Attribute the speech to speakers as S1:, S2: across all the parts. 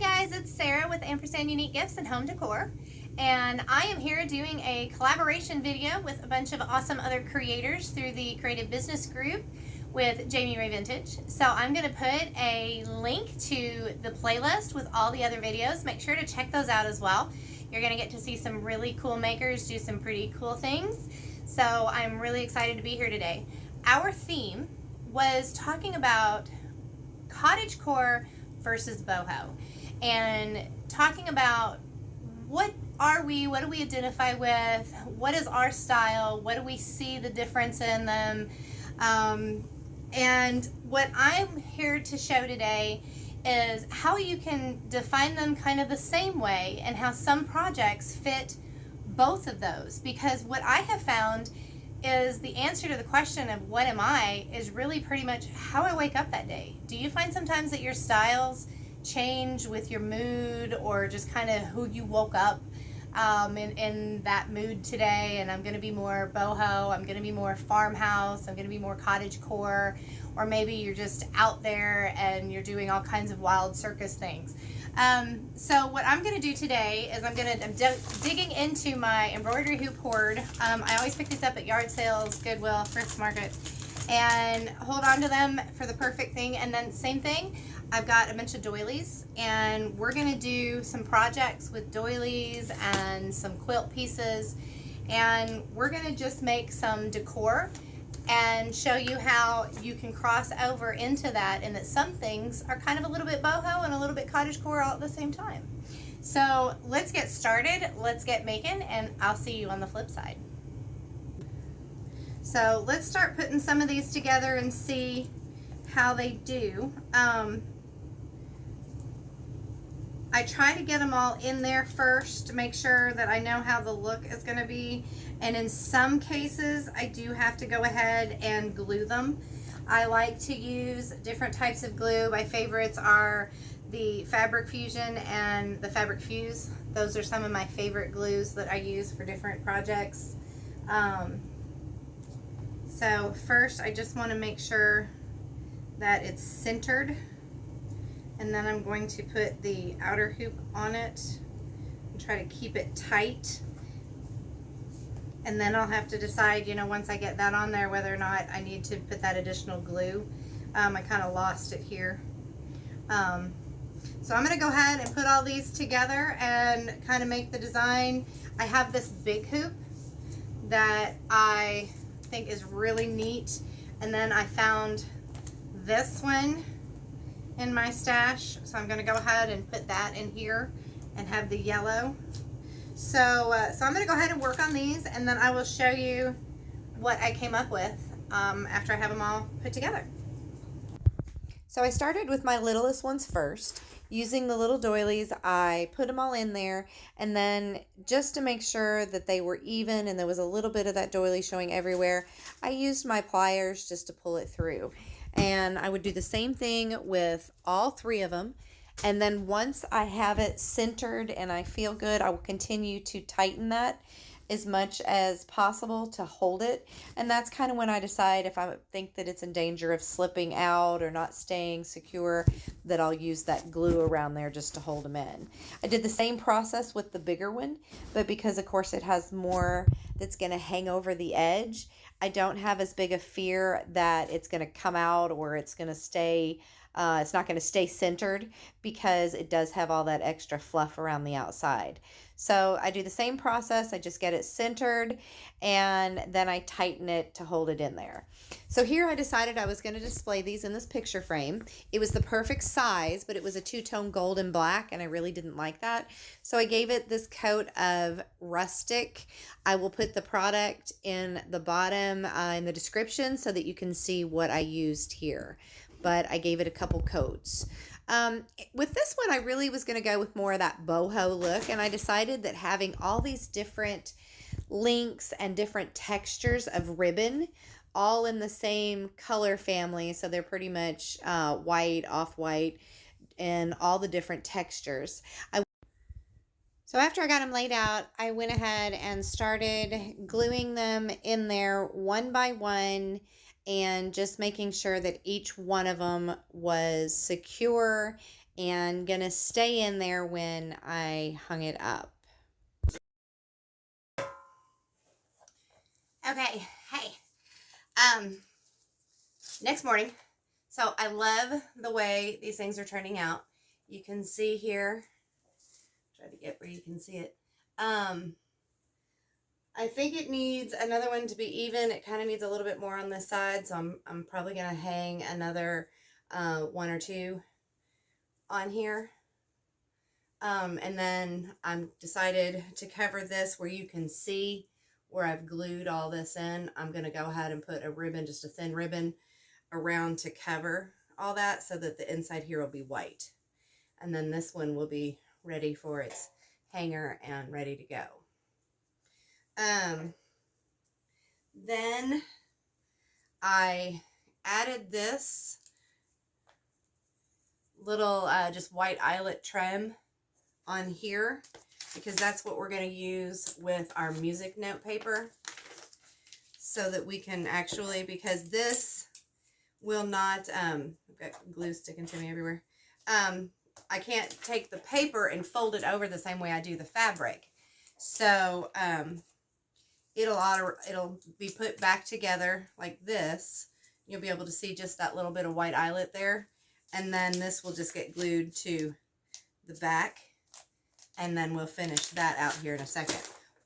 S1: guys, it's Sarah with Ampersand Unique Gifts and Home Decor, and I am here doing a collaboration video with a bunch of awesome other creators through the Creative Business Group with Jamie Ray Vintage. So I'm going to put a link to the playlist with all the other videos. Make sure to check those out as well. You're going to get to see some really cool makers do some pretty cool things. So I'm really excited to be here today. Our theme was talking about cottagecore versus boho, and talking about what are we, what do we identify with, what is our style, what do we see the difference in them, and what I'm here to show today is how you can define them kind of the same way and how some projects fit both of those, because what I have found is the answer to the question of what am I is really pretty much how I wake up that day. Do you find sometimes that your styles change with your mood, or just kind of who you woke up in that mood today? And I'm going to be more boho, I'm going to be more farmhouse, I'm going to be more cottagecore, or maybe you're just out there and you're doing all kinds of wild circus things. So what I'm going to do today is I'm digging into my embroidery hoop hoard. I always pick these up at yard sales, Goodwill, thrift market, and hold on to them for the perfect thing. And then same thing, I've got a bunch of doilies, and we're going to do some projects with doilies and some quilt pieces, and we're going to just make some decor and show you how you can cross over into that, and that some things are kind of a little bit boho and a little bit cottagecore all at the same time. So let's get started, let's get making, and I'll see you on the flip side. So let's start putting some of these together and see how they do. I try to get them all in there first to make sure that I know how the look is going to be, and in some cases I do have to go ahead and glue them. I like to use different types of glue. My favorites are the Fabric Fusion and the Fabric Fuse. Those are some of my favorite glues that I use for different projects. So first I just want to make sure that it's centered, and then I'm going to put the outer hoop on it and try to keep it tight. And then I'll have to decide, you know, once I get that on there, whether or not I need to put that additional glue. I kind of lost it here. So I'm going to go ahead and put all these together and kind of make the design. I have this big hoop that I think is really neat, and then I found this one in my stash, so I'm going to go ahead and put that in here and have the yellow. So I'm going to go ahead and work on these, and then I will show you what I came up with after I have them all put together. So I started with my littlest ones first. Using the little doilies, I put them all in there, and then just to make sure that they were even and there was a little bit of that doily showing everywhere, I used my pliers just to pull it through. And I would do the same thing with all three of them. And then once I have it centered and I feel good, I will continue to tighten that as much as possible to hold it. And that's kind of when I decide if I think that it's in danger of slipping out or not staying secure, that I'll use that glue around there just to hold them in. I did the same process with the bigger one, but because of course it has more that's going to hang over the edge, I don't have as big a fear that it's going to come out or it's going to stay, it's not going to stay centered, because it does have all that extra fluff around the outside. So I do the same process. I just get it centered, and then I tighten it to hold it in there. So here I decided I was going to display these in this picture frame. It was the perfect size, but it was a two-tone gold and black, and I really didn't like that. So I gave it this coat of rustic. I will put the product in the bottom in the description so that you can see what I used here. But I gave it a couple coats. With this one, I really was going to go with more of that boho look, and I decided that having all these different links and different textures of ribbon all in the same color family, so they're pretty much white, off-white, and all the different textures. So after I got them laid out, I went ahead and started gluing them in there one by one, and just making sure that each one of them was secure and gonna stay in there when I hung it up. Okay, hey, next morning. So I love the way these things are turning out. You can see here, try to get where you can see it. I think it needs another one to be even. It kind of needs a little bit more on this side, so I'm probably going to hang another one or two on here. And then I'm decided to cover this where you can see where I've glued all this in. I'm going to go ahead and put a ribbon, just a thin ribbon, around to cover all that so that the inside here will be white. And then this one will be ready for its hanger and ready to go. Then I added this little just white eyelet trim on here because that's what we're going to use with our music note paper, so that we can actually, because this will not, I've got glue sticking to me everywhere. I can't take the paper and fold it over the same way I do the fabric. So, it'll be put back together like this. You'll be able to see just that little bit of white eyelet there. And then this will just get glued to the back. And then we'll finish that out here in a second.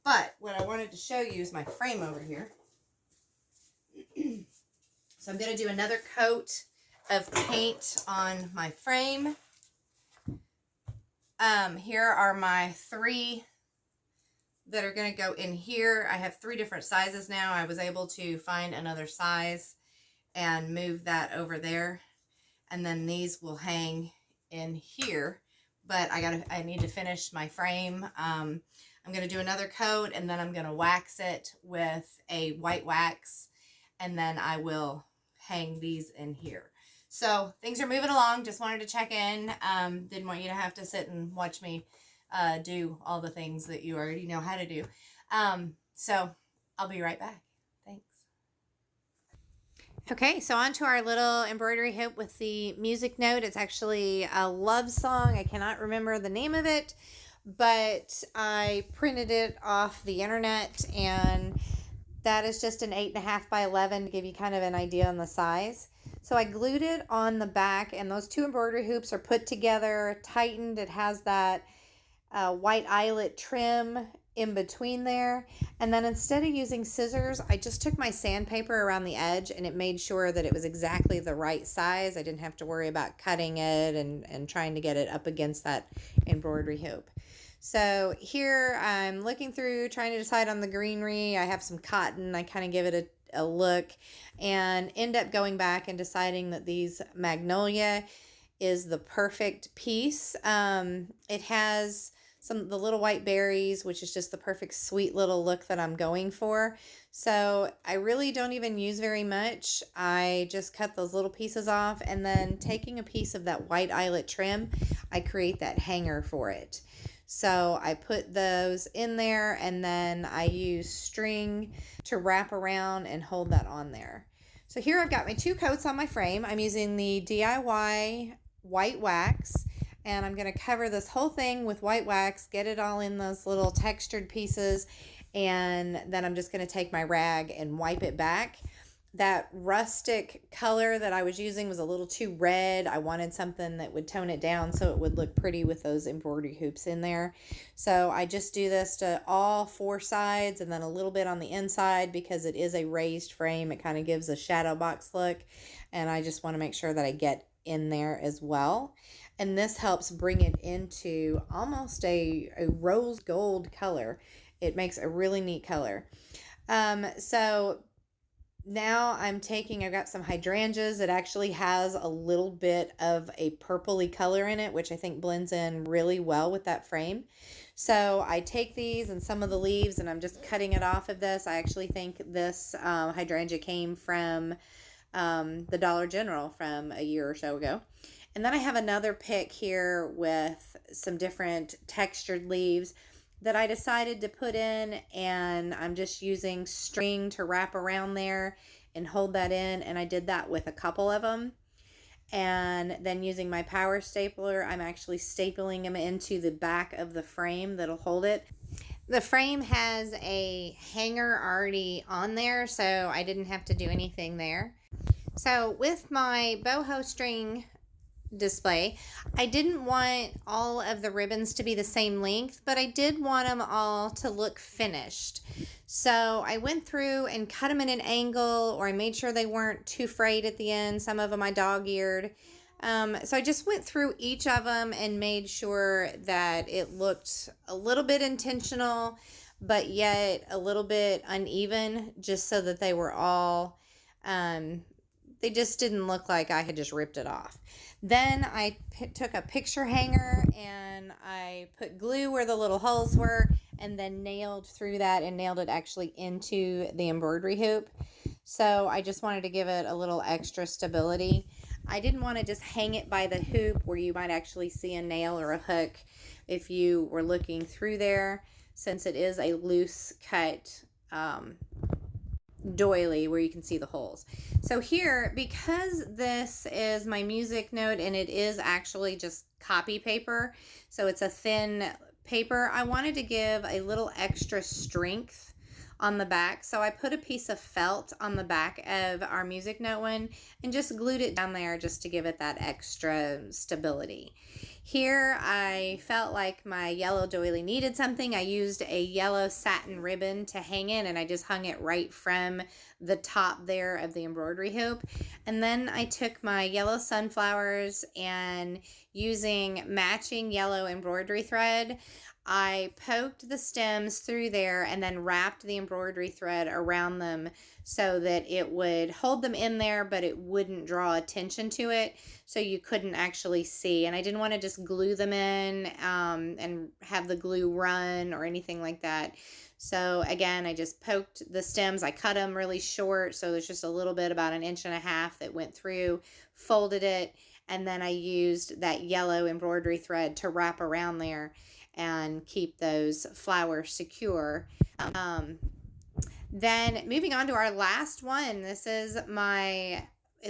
S1: But what I wanted to show you is my frame over here. So I'm going to do another coat of paint on my frame. Here are my 3 that are going to go in here. I have 3 different sizes now. I was able to find another size and move that over there. And then these will hang in here. But I need to finish my frame. I'm going to do another coat, and then I'm going to wax it with a white wax. And then I will hang these in here. So things are moving along. Just wanted to check in. Didn't want you to have to sit and watch me do all the things that you already know how to do. So I'll be right back. Thanks. Okay, so on to our little embroidery hoop with the music note. It's actually a love song. I cannot remember the name of it, but I printed it off the internet, and that is just an 8.5 by 11 to give you kind of an idea on the size. So I glued it on the back, and those 2 embroidery hoops are put together, tightened. It has that white eyelet trim in between there. And then instead of using scissors, I just took my sandpaper around the edge, and it made sure that it was exactly the right size. I didn't have to worry about cutting it and trying to get it up against that embroidery hoop. So here I'm looking through, trying to decide on the greenery. I have some cotton. I kind of give it a look and end up going back and deciding that these magnolia is the perfect piece. It has the little white berries, which is just the perfect sweet little look that I'm going for. So I really don't even use very much. I just cut those little pieces off, and then taking a piece of that white eyelet trim, I create that hanger for it. So I put those in there, and then I use string to wrap around and hold that on there. So here I've got my 2 coats on my frame. I'm using the DIY white wax, and I'm going to cover this whole thing with white wax, get it all in those little textured pieces, and then I'm just going to take my rag and wipe it back. That rustic color that I was using was a little too red. I wanted something that would tone it down so it would look pretty with those embroidery hoops in there. So I just do this to all 4 sides and then a little bit on the inside because it is a raised frame. It kind of gives a shadow box look, and I just want to make sure that I get in there as well. And this helps bring it into almost a rose gold color. It makes a really neat color. So now I've got some hydrangeas. It actually has a little bit of a purpley color in it, which I think blends in really well with that frame. So I take these and some of the leaves, and I'm just cutting it off of this. I actually think this hydrangea came from the Dollar General from a year or so ago. And then I have another pick here with some different textured leaves that I decided to put in, and I'm just using string to wrap around there and hold that in, and I did that with a couple of them. And then using my power stapler, I'm actually stapling them into the back of the frame that'll hold it. The frame has a hanger already on there, so I didn't have to do anything there. So with my boho string display, I didn't want all of the ribbons to be the same length, but I did want them all to look finished. So I went through and cut them in an angle, or I made sure they weren't too frayed at the end. Some of them I dog-eared. So I just went through each of them and made sure that it looked a little bit intentional, but yet a little bit uneven, just so that they were all, they just didn't look like I had just ripped it off. Then I took a picture hanger and I put glue where the little holes were, and then nailed through that and nailed it actually into the embroidery hoop. So I just wanted to give it a little extra stability. I didn't want to just hang it by the hoop where you might actually see a nail or a hook if you were looking through there, since it is a loose cut doily where you can see the holes. So here, because this is my music note and it is actually just copy paper, so it's a thin paper, I wanted to give a little extra strength on the back. So I put a piece of felt on the back of our music note one and just glued it down there just to give it that extra stability. Here I felt like my yellow doily needed something. I used a yellow satin ribbon to hang it, and I just hung it right from the top there of the embroidery hoop. And then I took my yellow sunflowers, and using matching yellow embroidery thread, I poked the stems through there and then wrapped the embroidery thread around them so that it would hold them in there, but it wouldn't draw attention to it, so you couldn't actually see. And I didn't want to just glue them in and have the glue run or anything like that. So again, I just poked the stems. I cut them really short, so there's just a little bit, about 1.5 inches that went through, folded it, and then I used that yellow embroidery thread to wrap around there and keep those flowers secure. Then moving on to our last one, this is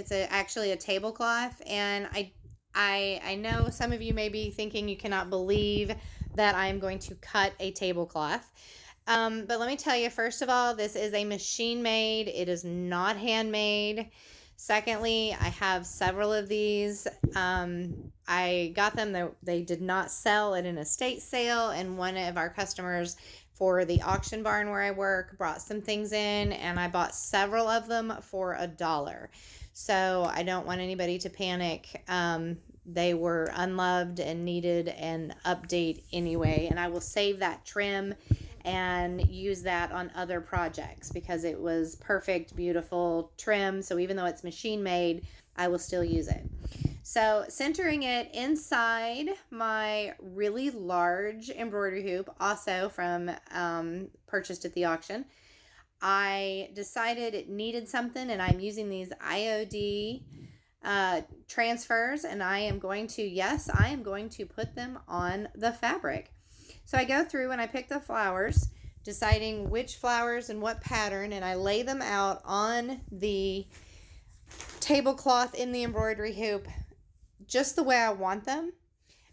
S1: actually a tablecloth, and I know some of you may be thinking you cannot believe that I'm going to cut a tablecloth. But let me tell you, first of all, this is a machine made. It is not handmade. Secondly, I have several of these. I got them. They did not sell at an estate sale, and one of our customers for the auction barn where I work brought some things in, and I bought several of them for $1. So I don't want anybody to panic. They were unloved and needed an update anyway, and I will save that trim and use that on other projects because it was perfect, beautiful trim. So even though it's machine made, I will still use it. So centering it inside my really large embroidery hoop, also from purchased at the auction, I decided it needed something, and I'm using these IOD transfers, and I am going to put them on the fabric. So I go through and I pick the flowers, deciding which flowers and what pattern, and I lay them out on the tablecloth in the embroidery hoop just the way I want them.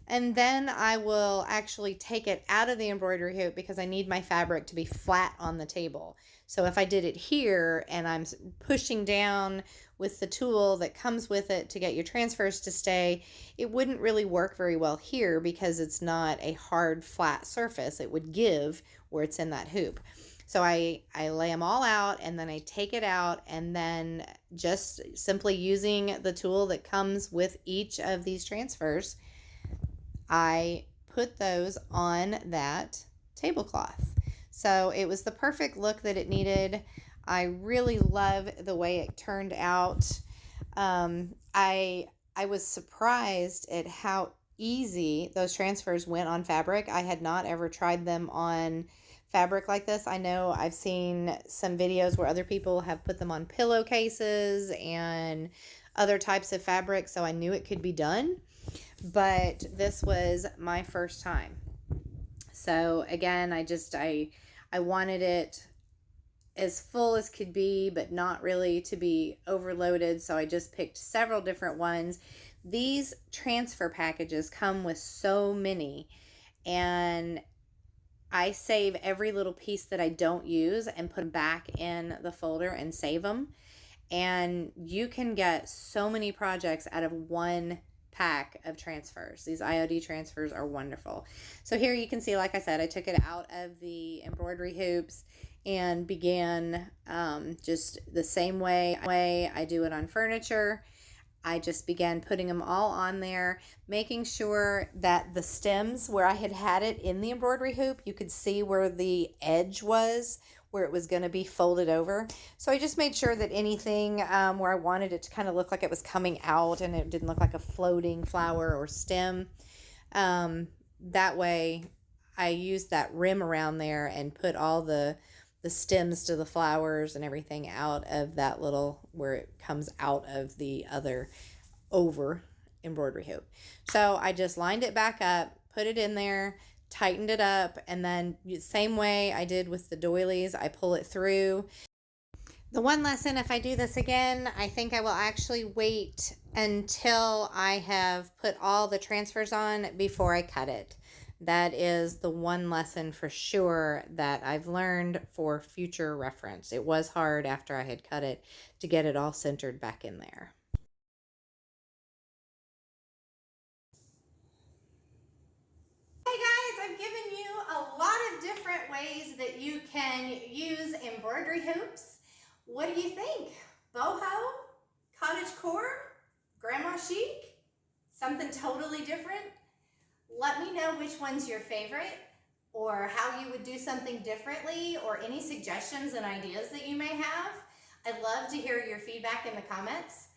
S1: And then I will actually take it out of the embroidery hoop because I need my fabric to be flat on the table. So if I did it here and I'm pushing down with the tool that comes with it to get your transfers to stay, it wouldn't really work very well here because it's not a hard flat surface. It would give where it's in that hoop. So I lay them all out, and then I take it out, and then just simply using the tool that comes with each of these transfers, I put those on that tablecloth. So it was the perfect look that it needed. I really love the way it turned out. I was surprised at how easy those transfers went on fabric. I had not ever tried them on fabric like this. I know I've seen some videos where other people have put them on pillowcases and other types of fabric, so I knew it could be done. But this was my first time. So again, I wanted it as full as could be, but not really to be overloaded. So I just picked several different ones. These transfer packages come with so many, and I save every little piece that I don't use and put them back in the folder and save them. And you can get so many projects out of one pack of transfers. These IOD transfers are wonderful. So here you can see, like I said, I took it out of the embroidery hoops and began just the same way I do it on furniture. I just began putting them all on there, making sure that the stems where I had it in the embroidery hoop, you could see where the edge was, where it was going to be folded over. So I just made sure that anything where I wanted it to kind of look like it was coming out and it didn't look like a floating flower or stem. That way I used that rim around there and put all the stems to the flowers and everything out of that little, where it comes out of the other over embroidery hoop. So I just lined it back up, put it in there, tightened it up, and then same way I did with the doilies, I pull it through. The one lesson, if I do this again, I think I will actually wait until I have put all the transfers on before I cut it. That is the one lesson for sure that I've learned for future reference. It was hard after I had cut it to get it all centered back in there. Hey guys, I've given you a lot of different ways that you can use embroidery hoops. What do you think? Boho? Cottage core? Grandma chic? Something totally different? Let me know which one's your favorite, or how you would do something differently, or any suggestions and ideas that you may have. I'd love to hear your feedback in the comments.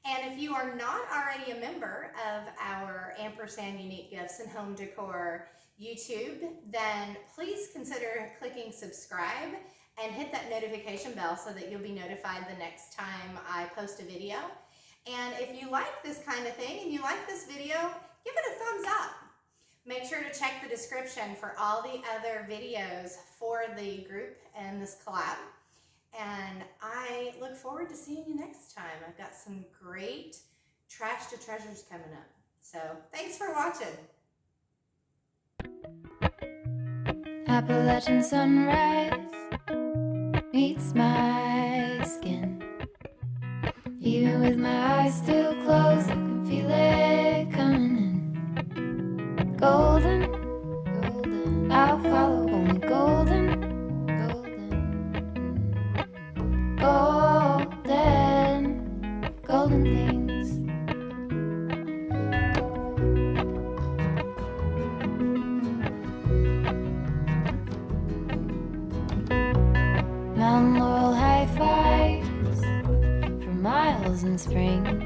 S1: And if you are not already a member of our Ampersand Unique Gifts and Home Decor YouTube, then please consider clicking subscribe and hit that notification bell so that you'll be notified the next time I post a video. And if you like this kind of thing and you like this video, give it a thumbs up. Make sure to check the description for all the other videos for the group and this collab. And I look forward to seeing you next time. I've got some great trash to treasures coming up. So thanks for watching.
S2: Appalachian sunrise meets my skin. Even with my eyes still closed, I can feel it coming in. Golden, golden, I'll follow only golden, golden, golden, golden things. Mountain laurel high fives for miles in spring.